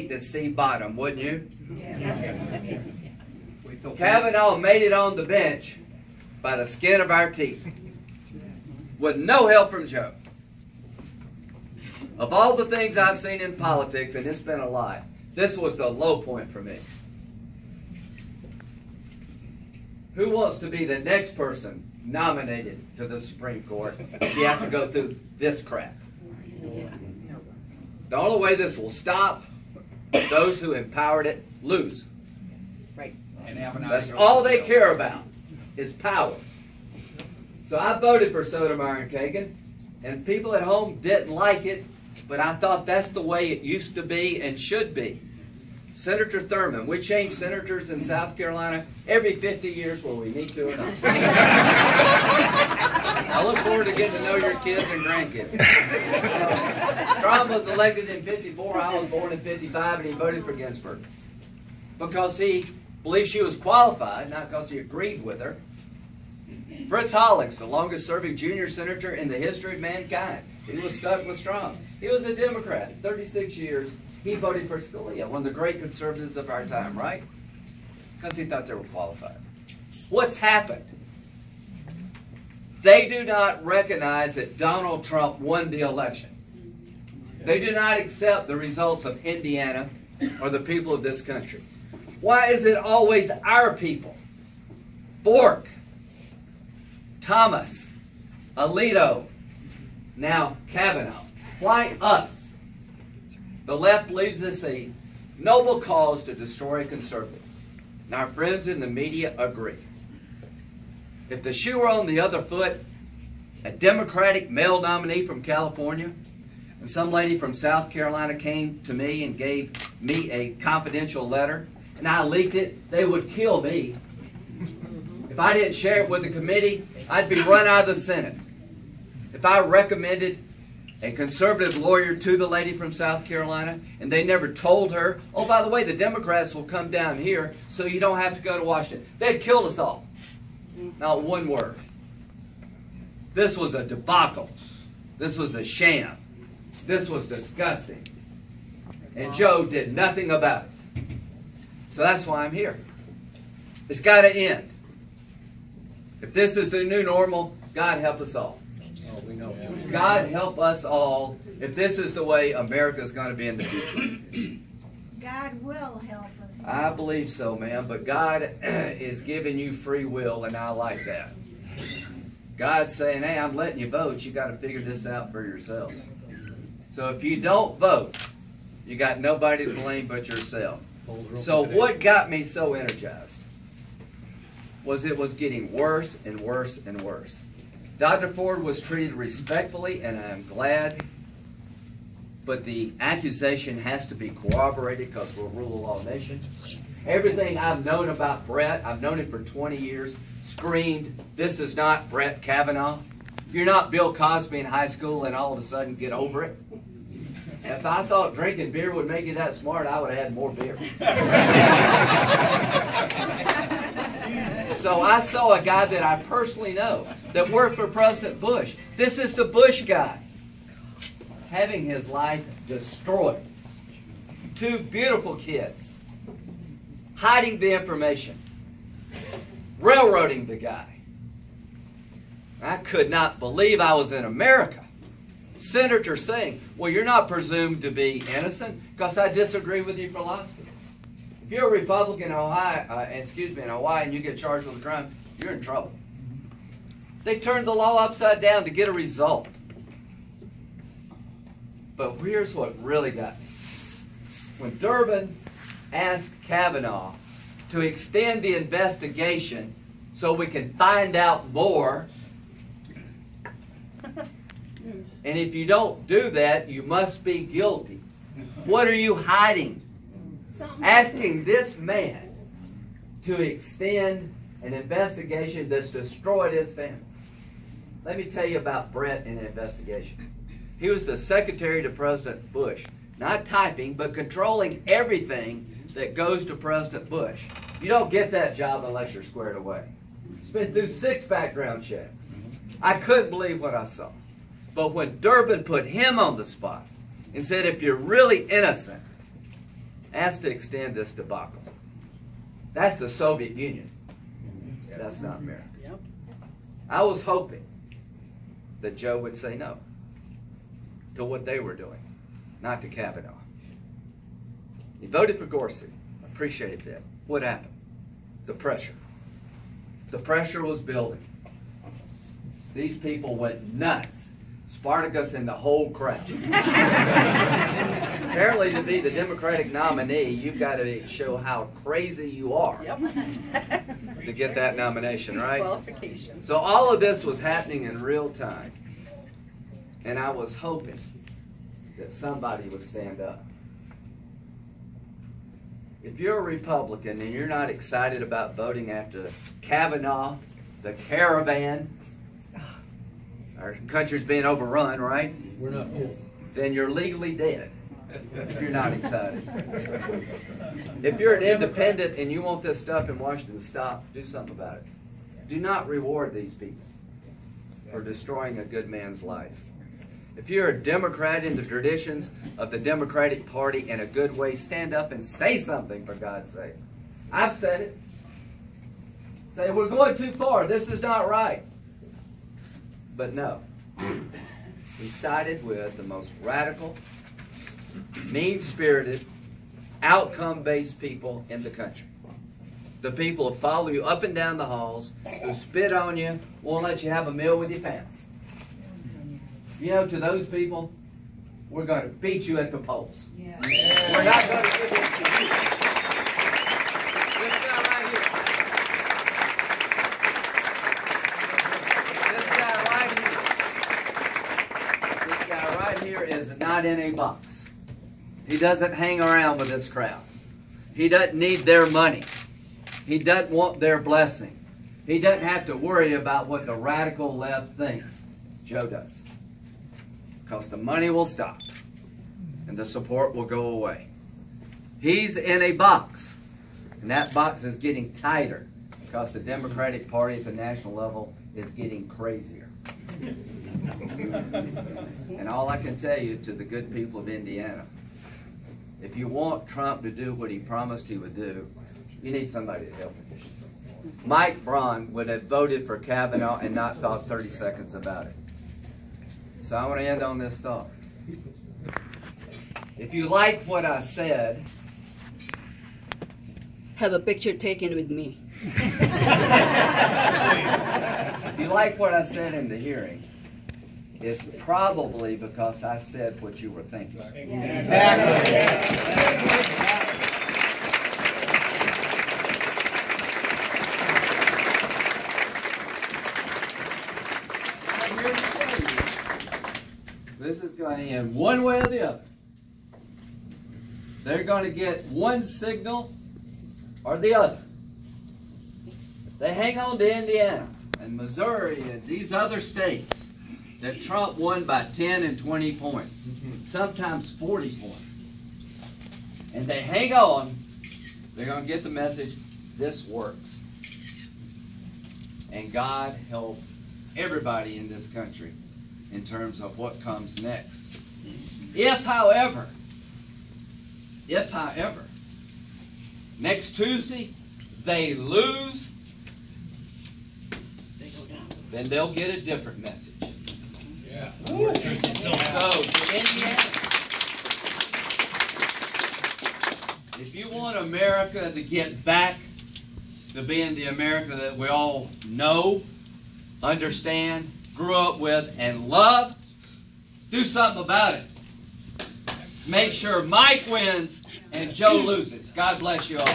to see bottom, wouldn't you? Yes. Kavanaugh made it on the bench by the skin of our teeth, with no help from Joe. Of all the things I've seen in politics, and it's been a lot, this was the low point for me. Who wants to be the next person nominated to the Supreme Court if you have to go through this crap? The only way this will stop, those who empowered it lose. Right. That's all they care about, is power. So I voted for Sotomayor and Kagan, and people at home didn't like it, but I thought that's the way it used to be and should be. Senator Thurmond, we change senators in South Carolina every 50 years where we need to or not. I look forward to getting to know your kids and grandkids. Strom was elected in 54, I was born in 55, and he voted for Ginsburg. Because he believed she was qualified, not because he agreed with her. Fritz Hollings, the longest serving junior senator in the history of mankind. He was stuck with Strom. He was a Democrat, 36 years. He voted for Scalia, one of the great conservatives of our time, right? Because he thought they were qualified. What's happened? They do not recognize that Donald Trump won the election. They do not accept the results of Indiana or the people of this country. Why is it always our people? Bork, Thomas, Alito, now Kavanaugh. Why us? The left believes this a noble cause to destroy a conservative. And our friends in the media agree. If the shoe were on the other foot, a Democratic male nominee from California and some lady from South Carolina came to me and gave me a confidential letter, and I leaked it, they would kill me. If I didn't share it with the committee, I'd be run out of the Senate. If I recommended a conservative lawyer to the lady from South Carolina, and they never told her, oh, by the way, the Democrats will come down here so you don't have to go to Washington, they'd killed us all. Not one word. This was a debacle. This was a sham. This was disgusting. And Joe did nothing about it. So that's why I'm here. It's got to end. If this is the new normal, God help us all. God help us all if this is the way America is going to be in the future. God will help us. I believe so, man, but God is giving you free will, and I like that. God's saying, hey, I'm letting you vote. You got to figure this out for yourself. So if you don't vote, you got nobody to blame but yourself. So what got me so energized was it was getting worse and worse and worse. Dr. Ford was treated respectfully, and I'm glad, but the accusation has to be corroborated because we're a rule of law nation. Everything I've known about Brett, I've known him for 20 years, screamed, this is not Brett Kavanaugh. You're not Bill Cosby in high school and all of a sudden get over it. If I thought drinking beer would make you that smart, I would have had more beer. So I saw a guy that I personally know that worked for President Bush. This is the Bush guy. Having his life destroyed. 2 beautiful kids. Hiding the information. Railroading the guy. I could not believe I was in America. Senator saying, well, you're not presumed to be innocent because I disagree with your philosophy. If you're a Republican in Hawaii, and you get charged with a crime, you're in trouble. They turned the law upside down to get a result. But here's what really got me. When Durbin asked Kavanaugh to extend the investigation so we can find out more, and if you don't do that, you must be guilty. What are you hiding? Asking this man to extend an investigation that's destroyed his family. Let me tell you about Brett and the investigation. He was the secretary to President Bush. Not typing, but controlling everything that goes to President Bush. You don't get that job unless you're squared away. He's been through 6 background checks. I couldn't believe what I saw. But when Durbin put him on the spot and said, if you're really innocent, has to extend this debacle. That's the Soviet Union. That's not America. Yep. I was hoping that Joe would say no to what they were doing, not to Kavanaugh. He voted for Gorsuch. Appreciated that. What happened? The pressure. The pressure was building. These people went nuts. Spartacus and the whole crowd. Apparently, to be the Democratic nominee, you've got to show how crazy you are to get that nomination, right? Qualifications. So all of this was happening in real time. And I was hoping that somebody would stand up. If you're a Republican and you're not excited about voting after Kavanaugh, the caravan, our country's being overrun, right? We're not full. Then you're legally dead if you're not excited. If you're an independent and you want this stuff in Washington to stop, do something about it. Do not reward these people for destroying a good man's life. If you're a Democrat in the traditions of the Democratic Party in a good way, stand up and say something, for God's sake. I've said it. Say, we're going too far. This is not right. But no. He sided with the most radical, mean-spirited, outcome-based people in the country. The people who follow you up and down the halls, who spit on you, won't let you have a meal with your family. You know, to those people, we're going to beat you at the polls. Yeah. We're not going to give in to you. This guy right here. This guy right here is not in a box. He doesn't hang around with this crowd. He doesn't need their money. He doesn't want their blessing. He doesn't have to worry about what the radical left thinks. Joe does. Because the money will stop and the support will go away. He's in a box, and that box is getting tighter because the Democratic Party at the national level is getting crazier. And all I can tell you to the good people of Indiana, if you want Trump to do what he promised he would do, you need somebody to help him. Mike Braun would have voted for Kavanaugh and not thought 30 seconds about it. So I want to end on this thought. If you like what I said, have a picture taken with me. if you like what I said in the hearing, it's probably because I said what you were thinking. Exactly. This is going to end one way or the other. They're going to get one signal or the other. They hang on to Indiana and Missouri and these other states that Trump won by 10 and 20 points, sometimes 40 points. And they hang on, they're going to get the message, this works. And God help everybody in this country in terms of what comes next. If, however, next Tuesday they lose, then they'll get a different message. Yeah. So, to Indiana, if you want America to get back to being the America that we all know, understand, grew up with, and love, do something about it. Make sure Mike wins and Joe loses. God bless you all.